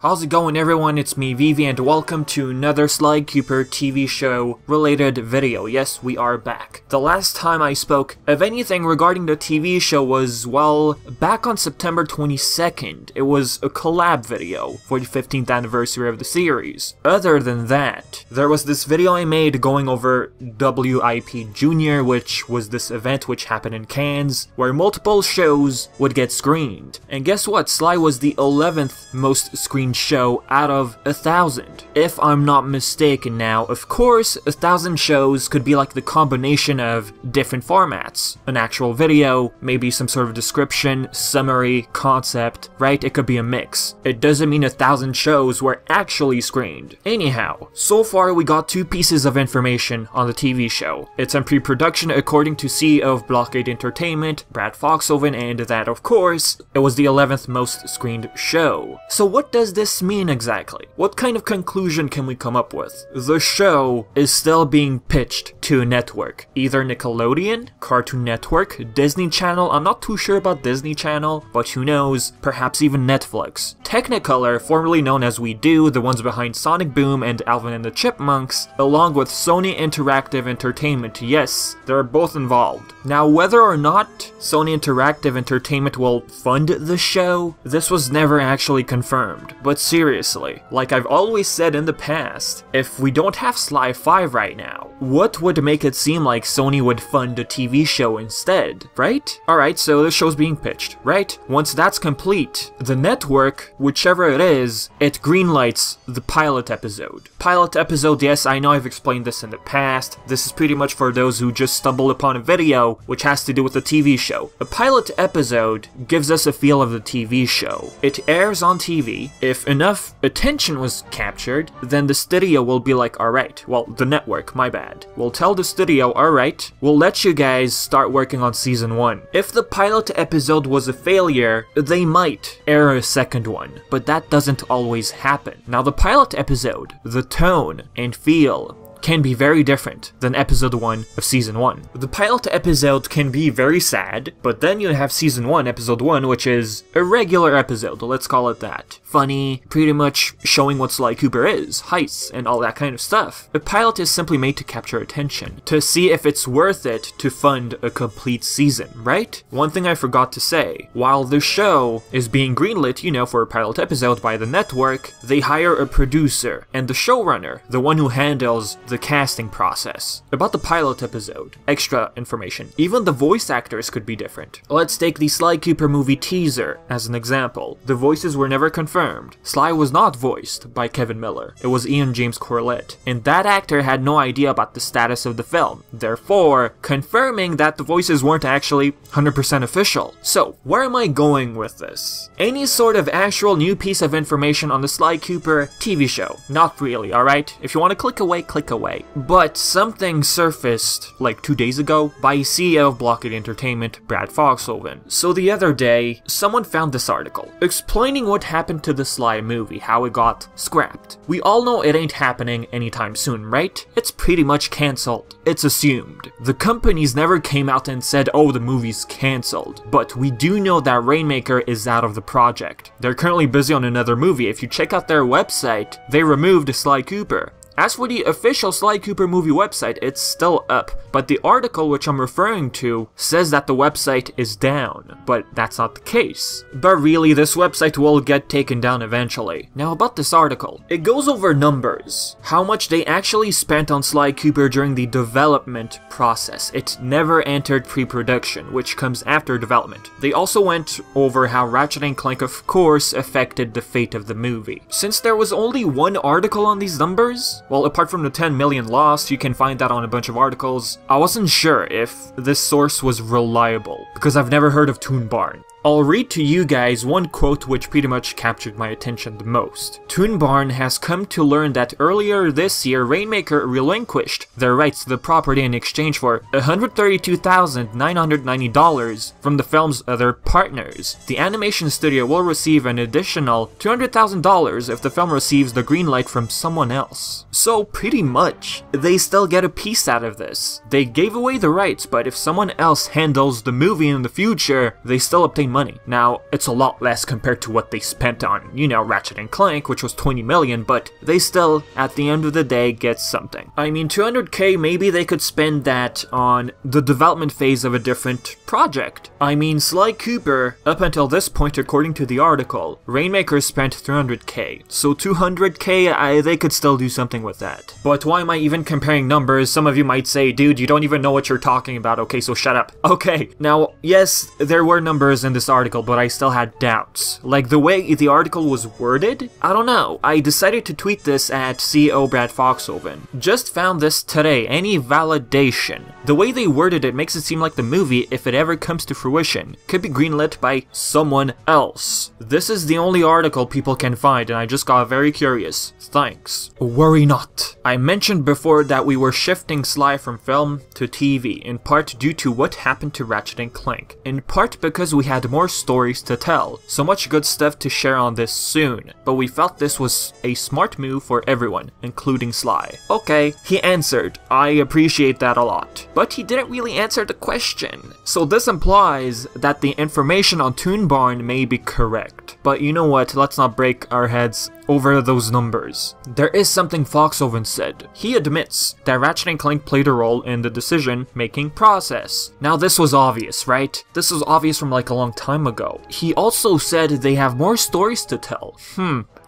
How's it going, everyone? It's me, Vivi, and welcome to another Sly Cooper TV show related video. Yes, we are back. The last time I spoke of anything regarding the TV show was, well, back on September 22nd. It was a collab video for the 15th anniversary of the series. Other than that, there was this video I made going over WIP Junior, which was this event which happened in Cannes, where multiple shows would get screened. And guess what? Sly was the 11th most screened show out of 1,000. If I'm not mistaken now, of course, 1,000 shows could be like the combination of different formats. An actual video, maybe some sort of description, summary, concept, right? It could be a mix. It doesn't mean 1,000 shows were actually screened. Anyhow, so far we got 2 pieces of information on the TV show. It's in pre-production according to CEO of Blockade Entertainment, Brad Foxhoven, and that, of course, it was the 11th most screened show. So what does this mean exactly? What kind of conclusion can we come up with? The show is still being pitched to a network. Either Nickelodeon, Cartoon Network, Disney Channel, I'm not too sure about Disney Channel, but who knows, perhaps even Netflix. Technicolor, formerly known as We Do, the ones behind Sonic Boom and Alvin and the Chipmunks, along with Sony Interactive Entertainment, yes, they're both involved. Now, whether or not Sony Interactive Entertainment will fund the show, this was never actually confirmed. But seriously, like I've always said in the past, if we don't have Sly 5 right now, what would make it seem like Sony would fund a TV show instead, right? Alright, so the show's being pitched, right? Once that's complete, the network, whichever it is, it greenlights the pilot episode. Pilot episode, yes, I know I've explained this in the past. This is pretty much for those who just stumbled upon a video which has to do with the TV show. A pilot episode gives us a feel of the TV show. It airs on TV. If enough attention was captured, then the studio will be like, alright, well, the network, my bad, will tell the studio, alright, we'll let you guys start working on season 1. If the pilot episode was a failure, they might air a second one, but that doesn't always happen. Now, the pilot episode, the tone and feel, can be very different than episode 1 of season 1. The pilot episode can be very sad, but then you have season 1, episode 1, which is a regular episode, let's call it that. Funny, pretty much showing what Sly Cooper is, heists, and all that kind of stuff. A pilot is simply made to capture attention, to see if it's worth it to fund a complete season, right? One thing I forgot to say, while the show is being greenlit, you know, for a pilot episode by the network, they hire a producer, and the showrunner, the one who handles the casting process. About the pilot episode, extra information. Even the voice actors could be different. Let's take the Sly Cooper movie teaser as an example. The voices were never confirmed. Sly was not voiced by Kevin Miller. It was Ian James Corlett, and that actor had no idea about the status of the film, therefore confirming that the voices weren't actually 100% official. So, where am I going with this? Any sort of actual new piece of information on the Sly Cooper TV show? Not really, alright? If you want to click away, click away. But something surfaced like 2 days ago by CEO of Blockade Entertainment, Brad Foxhoven. So the other day, someone found this article explaining what happened to the Sly movie, how it got scrapped. We all know it ain't happening anytime soon, right? It's pretty much cancelled. It's assumed. The companies never came out and said, oh, the movie's cancelled. But we do know that Rainmaker is out of the project. They're currently busy on another movie. If you check out their website, they removed Sly Cooper. As for the official Sly Cooper movie website, it's still up, but the article which I'm referring to says that the website is down, but that's not the case. But really, this website will get taken down eventually. Now about this article, it goes over numbers, how much they actually spent on Sly Cooper during the development process. It never entered pre-production, which comes after development. They also went over how Ratchet & Clank, of course, affected the fate of the movie. Since there was only one article on these numbers, well, apart from the 10 million lost, you can find that on a bunch of articles. I wasn't sure if this source was reliable, because I've never heard of Toon Barn. I'll read to you guys one quote which pretty much captured my attention the most. Toon Barn has come to learn that earlier this year, Rainmaker relinquished their rights to the property in exchange for $132,990 from the film's other partners. The animation studio will receive an additional $200,000 if the film receives the green light from someone else. So pretty much, they still get a piece out of this. They gave away the rights, but if someone else handles the movie in the future, they still obtain money. Now, it's a lot less compared to what they spent on, you know, Ratchet and Clank, which was 20 million, but they still, at the end of the day, get something. I mean, 200k, maybe they could spend that on the development phase of a different project. I mean, Sly Cooper, up until this point, according to the article, Rainmaker spent 300k, so 200k, they could still do something with that. But why am I even comparing numbers? Some of you might say, dude, you don't even know what you're talking about, okay, so shut up. Okay, now, yes, there were numbers in this article, but I still had doubts. Like, the way the article was worded? I don't know. I decided to tweet this at CEO Brad Foxhoven. Just found this today. Any validation? The way they worded it makes it seem like the movie, if it ever comes to fruition, could be greenlit by someone else. This is the only article people can find, and I just got very curious. Thanks. Worry not. I mentioned before that we were shifting Sly from film to TV, in part due to what happened to Ratchet and Clank, in part because we had more stories to tell, so much good stuff to share on this soon, but we felt this was a smart move for everyone, including Sly. Okay, he answered. I appreciate that a lot. But he didn't really answer the question. So this implies that the information on Toon Barn may be correct. But you know what, let's not break our heads over those numbers. There is something Foxhoven said. He admits that Ratchet and Clank played a role in the decision-making process. Now this was obvious, right? This was obvious from like a long time ago. He also said they have more stories to tell.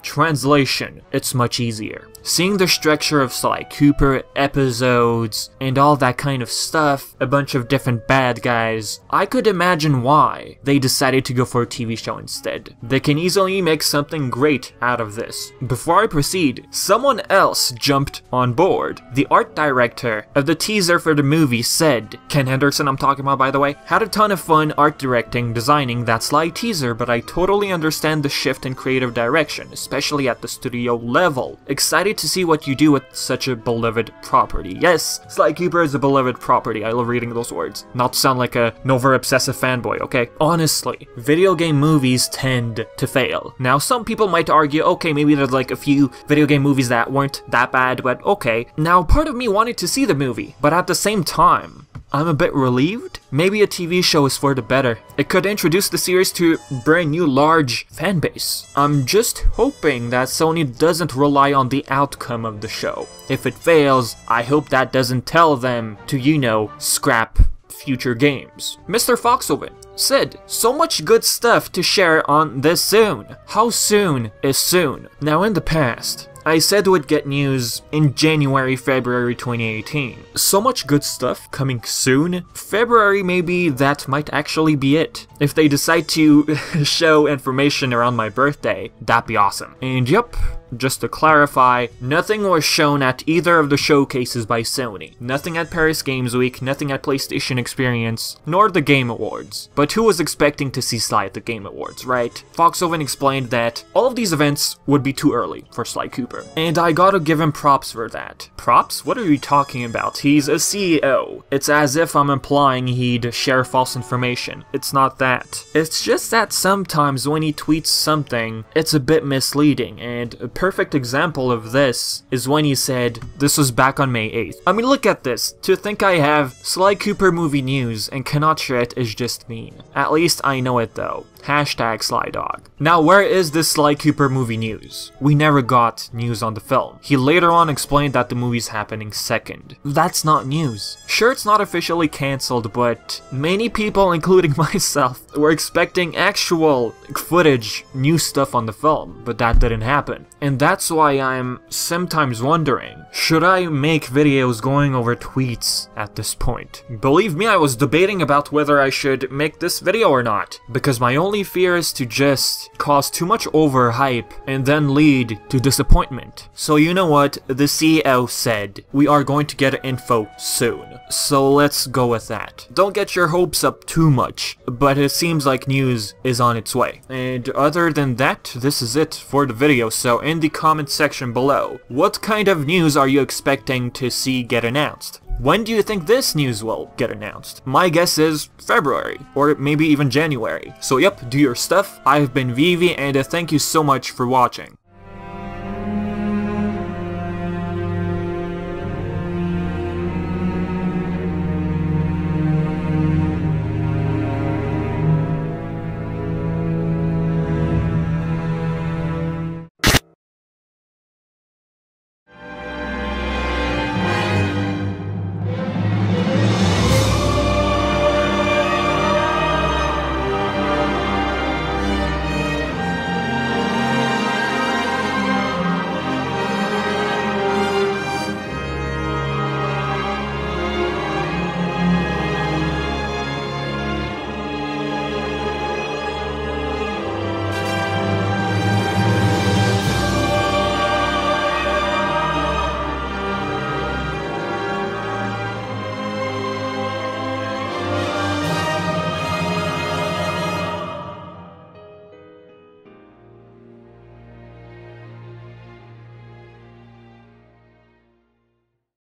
Translation, it's much easier. Seeing the structure of Sly Cooper episodes and all that kind of stuff, a bunch of different bad guys, I could imagine why they decided to go for a TV show instead. They can easily make something great out of this. Before I proceed, someone else jumped on board. The art director of the teaser for the movie said, Ken Henderson I'm talking about by the way, had a ton of fun art directing, designing that Sly teaser, but I totally understand the shift in creative direction, especially at the studio level. Excited to see what you do with such a beloved property. Yes, Sly Cooper is a beloved property. I love reading those words. Not to sound like a over-obsessive fanboy, okay? Honestly, video game movies tend to fail. Now, some people might argue, okay, maybe there's like a few video game movies that weren't that bad, but okay. Now, part of me wanted to see the movie, but at the same time, I'm a bit relieved. Maybe a TV show is for the better. It could introduce the series to a brand new large fan base. I'm just hoping that Sony doesn't rely on the outcome of the show. If it fails, I hope that doesn't tell them to, you know, scrap future games. Mr. Foxhoven said, so much good stuff to share on this soon. How soon is soon? Now in the past, I said we'd get news in January, February 2018. So much good stuff coming soon. February, maybe that might actually be it. If they decide to show information around my birthday, that'd be awesome. And yep, just to clarify, nothing was shown at either of the showcases by Sony. Nothing at Paris Games Week, nothing at PlayStation Experience, nor the Game Awards. But who was expecting to see Sly at the Game Awards, right? Foxhoven explained that all of these events would be too early for Sly Cooper. And I gotta give him props for that. Props? What are you talking about? He's a CEO. It's as if I'm implying he'd share false information. It's not that. It's just that sometimes when he tweets something, it's a bit misleading, and a perfect example of this is when he said, this was back on May 8th. I mean, look at this. To think I have Sly Cooper movie news and cannot share it is just mean. At least I know it though. Hashtag SlyDog. Now, where is this Sly Cooper movie news? We never got news on the film. He later on explained that the movie's happening second. That's not news. Sure, it's not officially cancelled, but many people, including myself, were expecting actual footage, new stuff on the film, but that didn't happen. And that's why I'm sometimes wondering, should I make videos going over tweets at this point? Believe me, I was debating about whether I should make this video or not, because my only fear is to just cause too much overhype and then lead to disappointment. So you know what, the CEO said, we are going to get info soon. So let's go with that. Don't get your hopes up too much, but it seems like news is on its way. And other than that, this is it for the video, so in the comment section below, what kind of news are you expecting to see get announced? When do you think this news will get announced? My guess is February, or maybe even January. So yep, do your stuff. I've been Vivi, and thank you so much for watching.